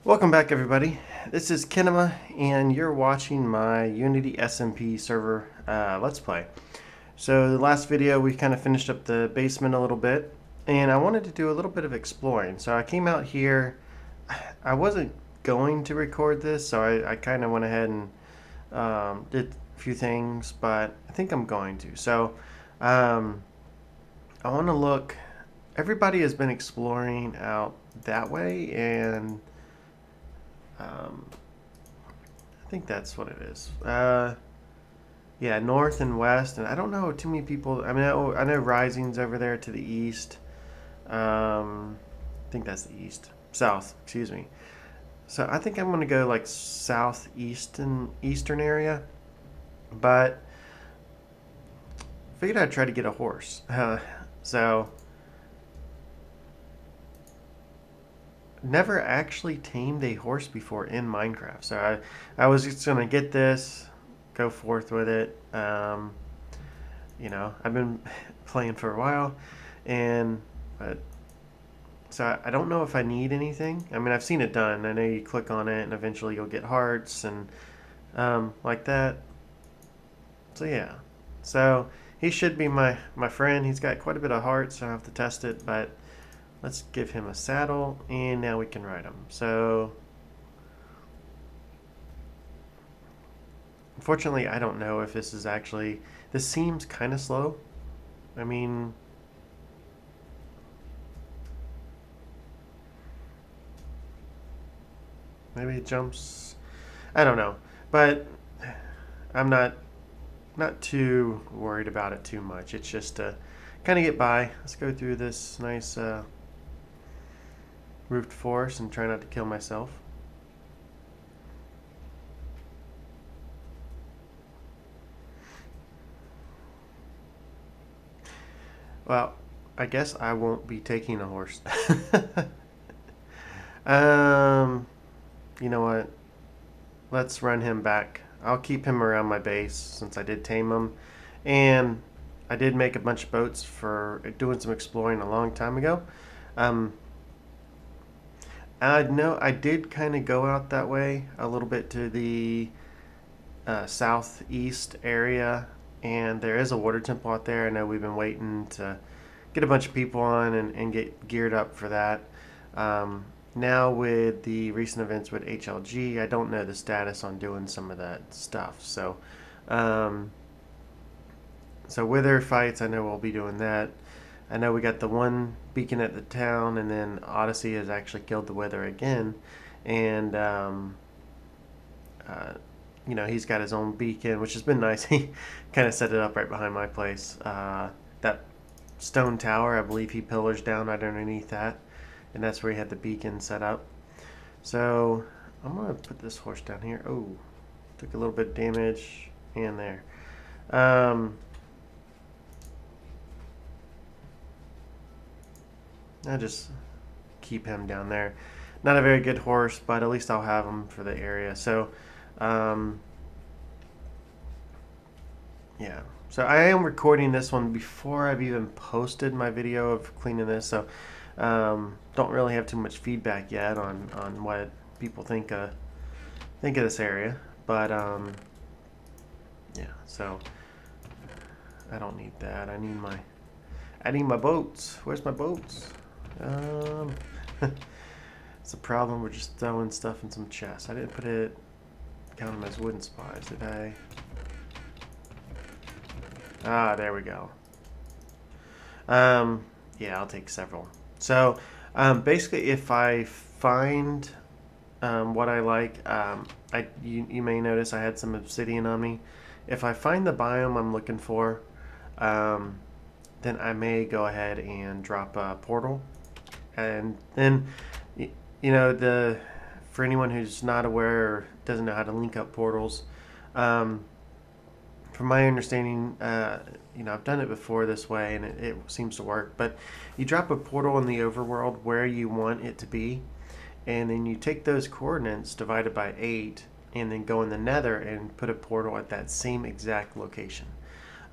Welcome back, everybody. This is Kinema, and you're watching my Unity SMP server Let's Play. So the last video we kind of finished up the basement a little bit, and I wanted to do a little bit of exploring. So I came out here. I wasn't going to record this, so I kind of went ahead and did a few things, but I think I'm going to. So um, I want to look. Everybody has been exploring out that way, and um, I think that's what it is. Yeah, north and west, and I don't know too many people. I mean, I know Rising's over there to the east. I think that's the east, south. Excuse me. So I think I'm gonna go like southeast and eastern area, but figured I'd try to get a horse. So never actually tamed a horse before in Minecraft. So I was just gonna get this, go forth with it. I've been playing for a while, and so I don't know if I need anything. I mean, I've seen it done. I know you click on it, and eventually you'll get hearts and like that. So yeah, so he should be my friend. He's got quite a bit of hearts, so I have to test it, but let's give him a saddle, and now we can ride him. So, unfortunately, I don't know if this is actually... This seems kind of slow. I mean... Maybe it jumps... I don't know. But I'm not too worried about it too much. It's just to kind of get by. Let's go through this nice roofed forest and try not to kill myself. Well, I guess I won't be taking a horse. um, you know what? Let's run him back. I'll keep him around my base since I did tame him. And I did make a bunch of boats for doing some exploring a long time ago. Um, I know I did kind of go out that way a little bit to the southeast area, and there is a water temple out there. I know we've been waiting to get a bunch of people on and get geared up for that. Now with the recent events with HLG, I don't know the status on doing some of that stuff. Um, so wither fights, I know we'll be doing that. I know we got the one beacon at the town, and then Odyssey has actually killed the wither again, and uh, he's got his own beacon, which has been nice. He kind of set it up right behind my place. That stone tower, I believe he pillars down right underneath that, and that's where he had the beacon set up. So I'm gonna put this horse down here. Oh, took a little bit of damage, and there. I'll just keep him down there. Not a very good horse, but at least I'll have him for the area. So, yeah. So I am recording this one before I've even posted my video of cleaning this. So, don't really have too much feedback yet on what people think of this area. But yeah. So I don't need that. I need my boats. Where's my boats? It's a problem. We're just throwing stuff in some chests. I didn't count them as wooden supplies, did I? Ah, there we go. Yeah, I'll take several. So, basically, if I find what I like, you may notice I had some obsidian on me. If I find the biome I'm looking for, then I may go ahead and drop a portal. And then, for anyone who's not aware or doesn't know how to link up portals, from my understanding, I've done it before this way, and it seems to work. But you drop a portal in the overworld where you want it to be, and then you take those coordinates divided by 8, and then go in the nether and put a portal at that same exact location.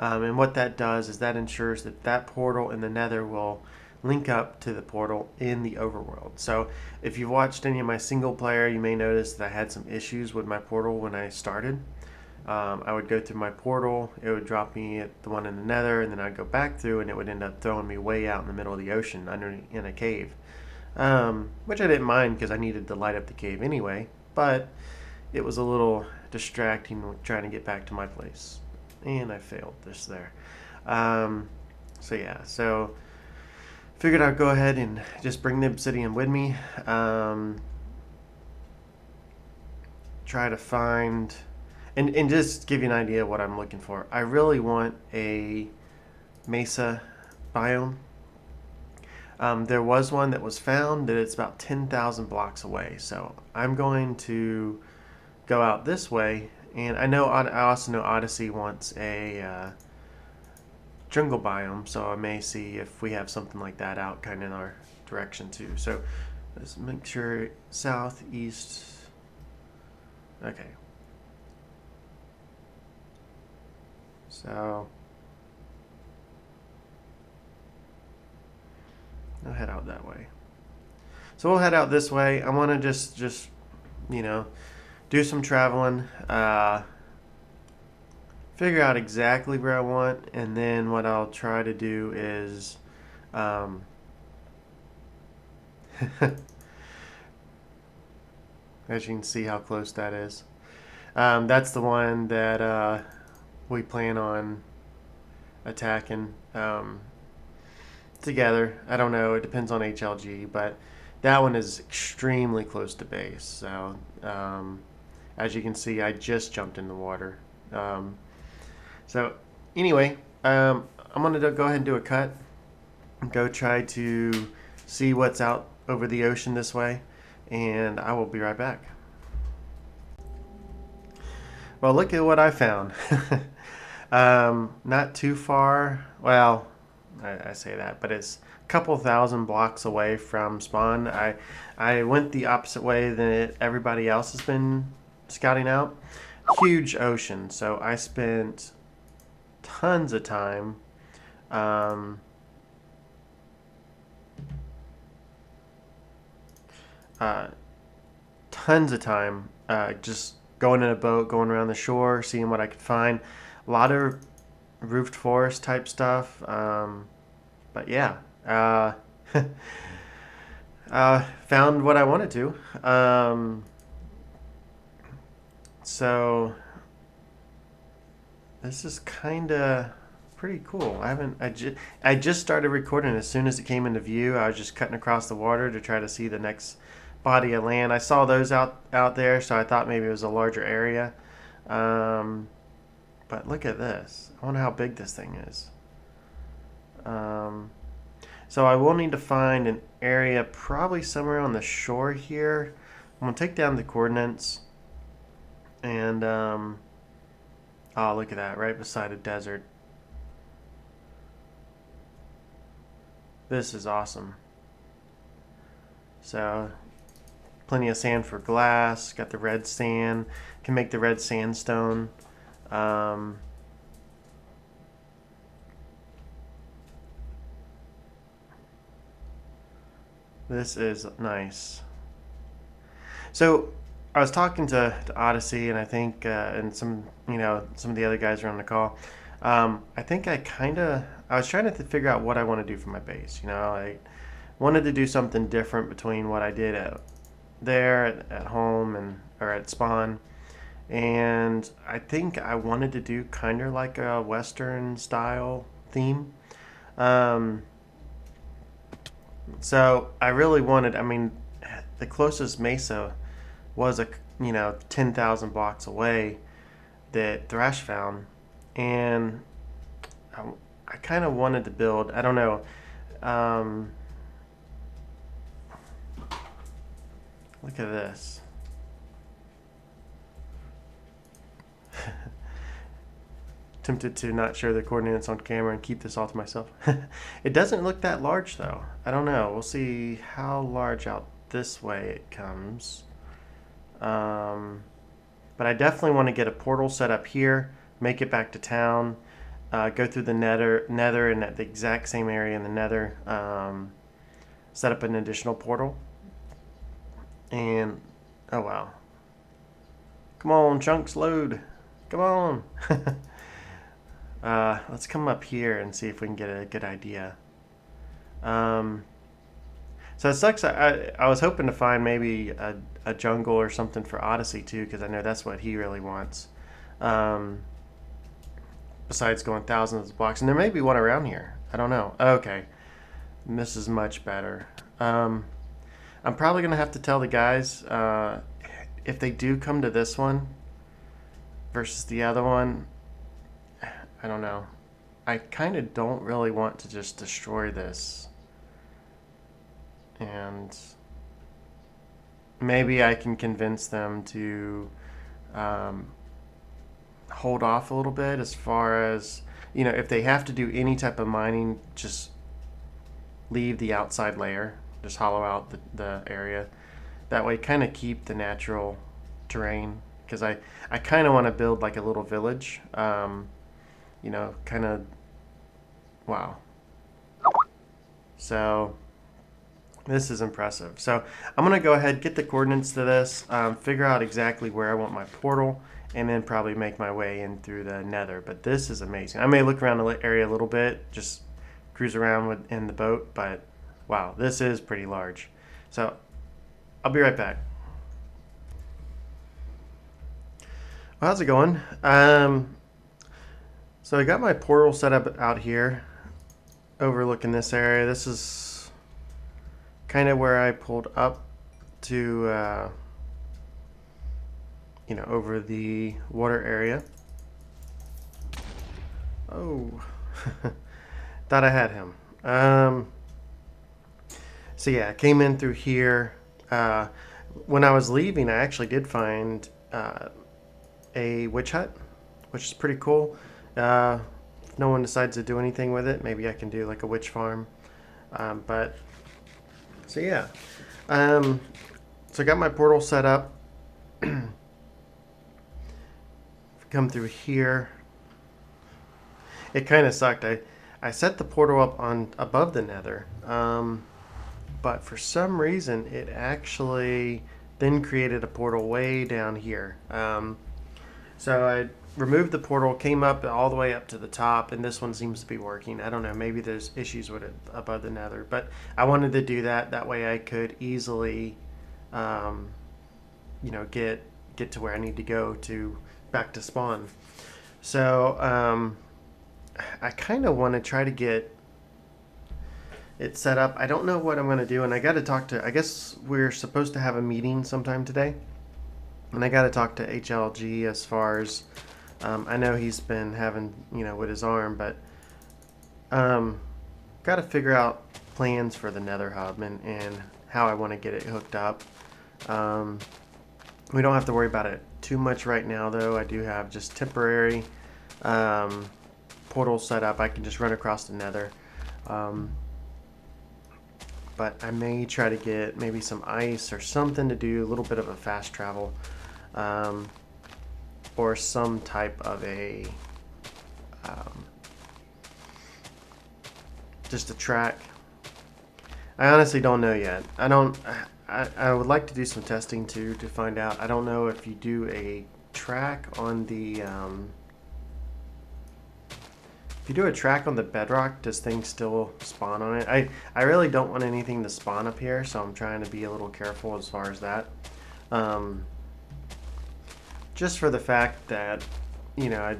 And what that does is that ensures that portal in the nether will link up to the portal in the overworld. So if you've watched any of my single player, you may notice that I had some issues with my portal when I started. I would go through my portal, it would drop me at the one in the nether, and then I'd go back through and it would end up throwing me way out in the middle of the ocean under in a cave. Which I didn't mind because I needed to light up the cave anyway, but it was a little distracting trying to get back to my place. And I failed this there. So yeah, so figured I'd go ahead and just bring the obsidian with me. Try to find, and just give you an idea of what I'm looking for. I really want a Mesa biome. There was one that was found that it's about 10,000 blocks away. So I'm going to go out this way, and I also know Odyssey wants a jungle biome, so I may see if we have something like that out kind of in our direction too. So let's make sure southeast. Okay. So I'll head out that way. So we'll head out this way. I want to just you know, do some traveling, figure out exactly where I want, and then what I'll try to do is as you can see how close that is. That's the one that we plan on attacking together. I don't know, it depends on HLG, but that one is extremely close to base. So as you can see, I just jumped in the water. So anyway, I'm gonna go ahead and do a cut and go try to see what's out over the ocean this way, and I will be right back. Well, look at what I found. Not too far, well, I say that, but it's a couple thousand blocks away from spawn. I went the opposite way that everybody else has been scouting out. Huge ocean, so I spent tons of time just going in a boat, going around the shore, seeing what I could find. A lot of roofed forest type stuff, but yeah, found what I wanted to. So this is kind of pretty cool. I just started recording as soon as it came into view. I was just cutting across the water to try to see the next body of land. I saw those out there, so I thought maybe it was a larger area. But look at this. I wonder how big this thing is. So I will need to find an area probably somewhere on the shore here. I'm going to take down the coordinates. And, oh, look at that, right beside a desert. This is awesome. So, plenty of sand for glass. Got the red sand. Can make the red sandstone. This is nice. So I was talking to Odyssey, and I think and some of the other guys are on the call. I think I was trying to figure out what I want to do for my base. I wanted to do something different between what I did at home or at spawn. And I think I wanted to do kind of like a Western style theme. So I really wanted, the closest Mesa was 10,000 blocks away that Thrash found. And I kind of wanted to build, I don't know, look at this. Tempted to not share the coordinates on camera and keep this all to myself. It doesn't look that large though. I don't know. We'll see how large out this way it comes. But I definitely want to get a portal set up here, make it back to town, go through the nether and at the exact same area in the nether, set up an additional portal. And oh wow, come on, chunks, load, come on. Let's come up here and see if we can get a good idea. So it sucks. I was hoping to find maybe a jungle or something for Odyssey too, because I know that's what he really wants. Besides going thousands of blocks, and there may be one around here. I don't know. Okay, and this is much better. I'm probably gonna have to tell the guys if they do come to this one versus the other one. I don't know. I kind of don't really want to just destroy this. And maybe I can convince them to hold off a little bit as far as, you know, if they have to do any type of mining, just leave the outside layer, just hollow out the area. That way kind of keep the natural terrain, because I kind of want to build like a little village, you know, kind of, wow. So this is impressive. So I'm going to go ahead, get the coordinates to this, figure out exactly where I want my portal, and then probably make my way in through the nether. But this is amazing. I may look around the area a little bit, just cruise around in the boat, but wow, this is pretty large. So I'll be right back. Well, how's it going? So I got my portal set up out here, overlooking this area. This is kind of where I pulled up to, you know, over the water area. Oh, thought I had him. So yeah, I came in through here. When I was leaving, I actually did find a witch hut, which is pretty cool. If no one decides to do anything with it, maybe I can do like a witch farm. But so yeah, so I got my portal set up. Come through here. It kind of sucked. I set the portal up on above the nether, but for some reason it actually then created a portal way down here. So I removed the portal, came up all the way up to the top, and this one seems to be working. I don't know, maybe there's issues with it above the nether, but I wanted to do that. That way I could easily, you know, get to where I need to go to back to spawn. So I kind of want to try to get it set up. I don't know what I'm going to do, and I got to talk to, I guess we're supposed to have a meeting sometime today, and I got to talk to HLG as far as, I know he's been having, you know, with his arm, but got to figure out plans for the nether hub and how I want to get it hooked up. We don't have to worry about it too much right now, though. I do have just temporary portal set up. I can just run across the nether. But I may try to get maybe some ice or something to do a little bit of a fast travel. Or some type of a just a track. I honestly don't know yet. I would like to do some testing too to find out. I don't know if you do a track on the if you do a track on the bedrock, does things still spawn on it? I really don't want anything to spawn up here, so I'm trying to be a little careful as far as that. Just for the fact that, you know,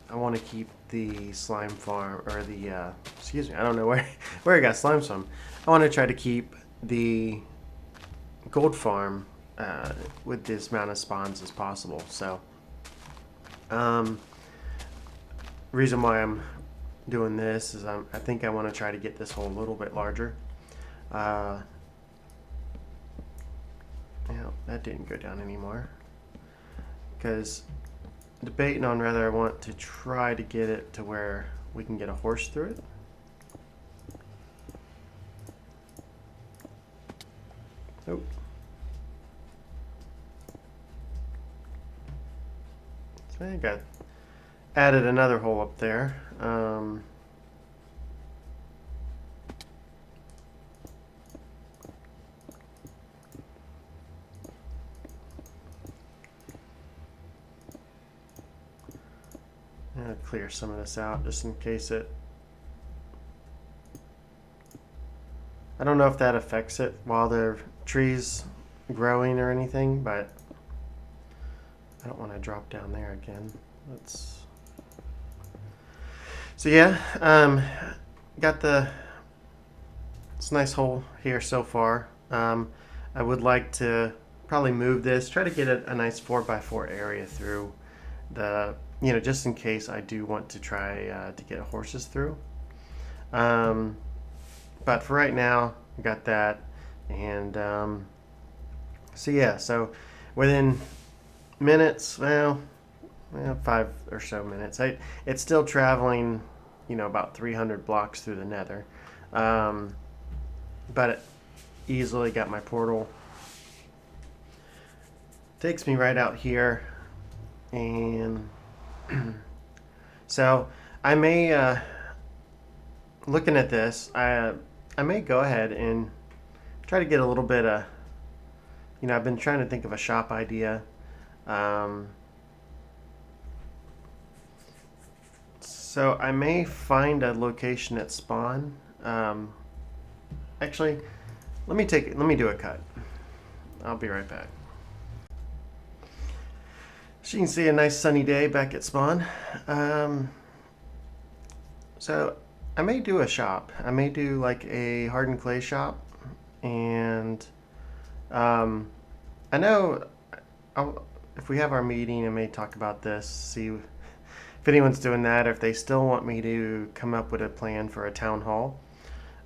I want to keep the slime farm, or the, excuse me, I don't know where I got slimes from. I want to try to keep the gold farm with this amount of spawns as possible. So, reason why I'm doing this is I think I want to try to get this hole a little bit larger. Yeah, that didn't go down anymore. Because debating on whether I want to try to get it to where we can get a horse through it. Oh. So I got added another hole up there. clear some of this out just in case it... I don't know if that affects it while the trees growing or anything, but I don't want to drop down there again. Let's... So yeah, got it's a nice hole here so far. I would like to probably move this, try to get a nice 4x4 area through the, just in case I do want to try to get horses through. But for right now, I got that. And so yeah, so within minutes, well, 5 or so minutes, it's still traveling, about 300 blocks through the nether. But it easily got my portal. Takes me right out here. And so I may, looking at this, I may go ahead and try to get a little bit of, I've been trying to think of a shop idea. So I may find a location at spawn. Actually, let me do a cut. I'll be right back. So you can see a nice sunny day back at spawn. So I may do a shop. I may do like a hardened clay shop. And I know if we have our meeting, I may talk about this, see if anyone's doing that, or if they still want me to come up with a plan for a town hall.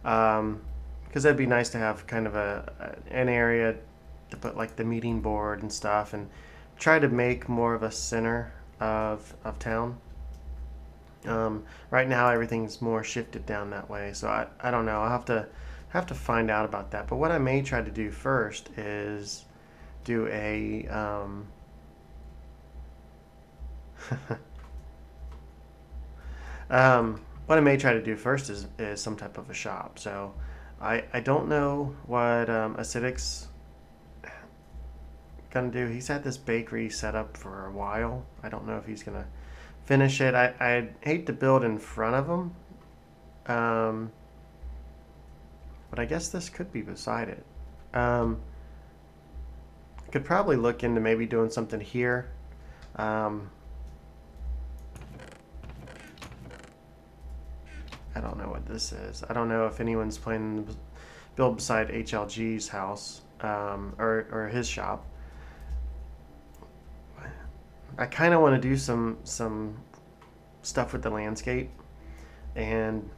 Because that'd be nice to have kind of an area to put like the meeting board and stuff, and try to make more of a center of town. Right now everything's more shifted down that way, so I don't know. I'll have to find out about that. But what I may try to do first is do a what I may try to do first is some type of a shop. So I don't know what Acidic's gonna do. He's had this bakery set up for a while. I don't know if he's gonna finish it. I'd hate to build in front of him, but I guess this could be beside it. I could probably look into maybe doing something here. I don't know what this is. I don't know if anyone's planning to build beside HLG's house, or his shop. I kind of want to do some stuff with the landscape, and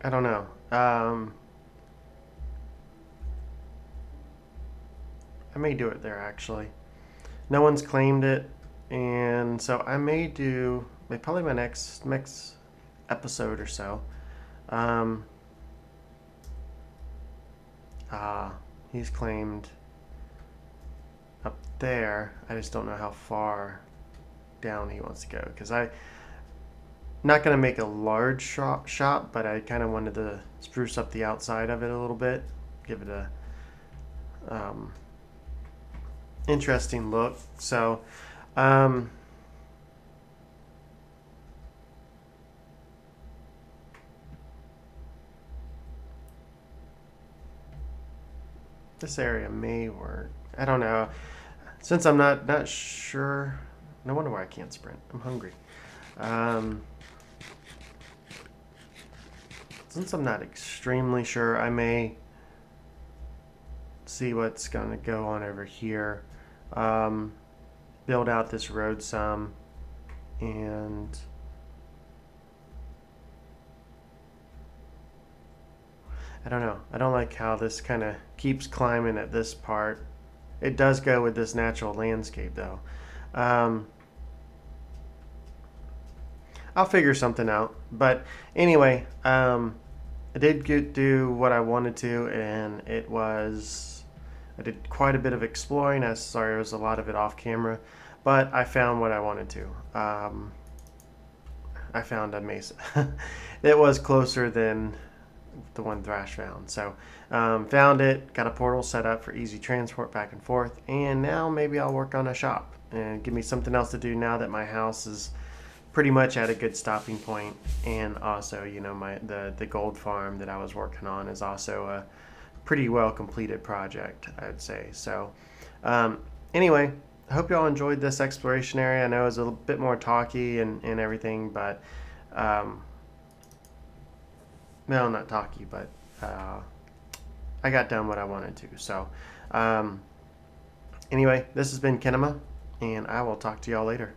I don't know. I may do it there actually. No one's claimed it, and so I may do probably my next episode or so. He's claimed up there. I just don't know how far down he wants to go, because I'm not going to make a large shop, but I kind of wanted to spruce up the outside of it a little bit, give it a interesting look. So this area may work. I don't know. Since I'm not sure. No wonder why I can't sprint. I'm hungry. Since I'm not extremely sure, I may see what's going to go on over here. Build out this road some, and I don't know. I don't like how this kind of keeps climbing at this part. It does go with this natural landscape though. I'll figure something out. But anyway, I did do what I wanted to, and I did quite a bit of exploring. Sorry, it was a lot of it off camera, but I found what I wanted to. I found a mesa. It was closer than the one Thrash found. So found it, got a portal set up for easy transport back and forth, and now maybe I'll work on a shop and give me something else to do now that my house is pretty much at a good stopping point. And also, you know, the gold farm that I was working on is also a pretty well completed project, I would say. So anyway, I hope y'all enjoyed this exploration area. I know it was a little bit more talky and everything, but well, not talky, but I got done what I wanted to. So anyway, this has been Kinema, and I will talk to y'all later.